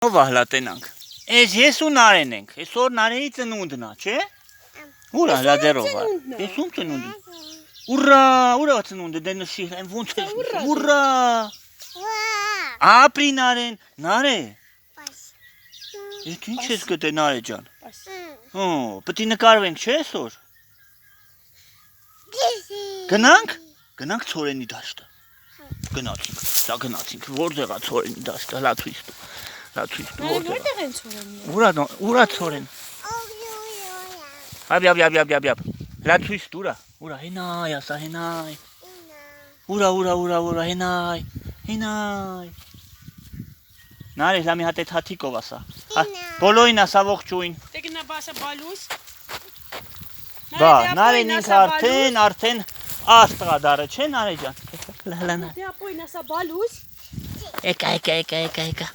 Ով ահլա տենանք։ Ես ու Նարեն ենք։ Այսօր Նարեի ծնունդն է, չէ՞։ Ուր ահլա դերով է։ Ես ում ծնունդը։ Ուրա, ուրա ծնունդը դե նշի, այն ոնց է։ Ուրա։ Ապրի Նարեն, Նարե։ Ես ինչ ես գտե Նարե ջան։ Հո, պետք է նկարվենք, չէ՞ այսօր։ Գնանք։ Գնանք Ցորենի դաշտը։ Գնացինք, սա գնացինք, որտեղ է Ցորենի դաշտը, հլա ցույց տու։ Հլա ցույց տու, Որտեղ են Ցորենը։ Ուրա Ցորեն։ Հապ, հլա ցույց տու, ուրա, հենայ, ասա հենայ։ Ուրա, հենայ։ Նարե, հլա մի հատ էդ հաթիկով ասա։ Բոլորին ասա ողջույն։ Դե գնա բասա բալուս։ Բա, Նարեն ինքը արդեն աստղադարը չէ Նարե ջան։ Հլա։ Դե ապոյն ասա բալուս։ Եկա։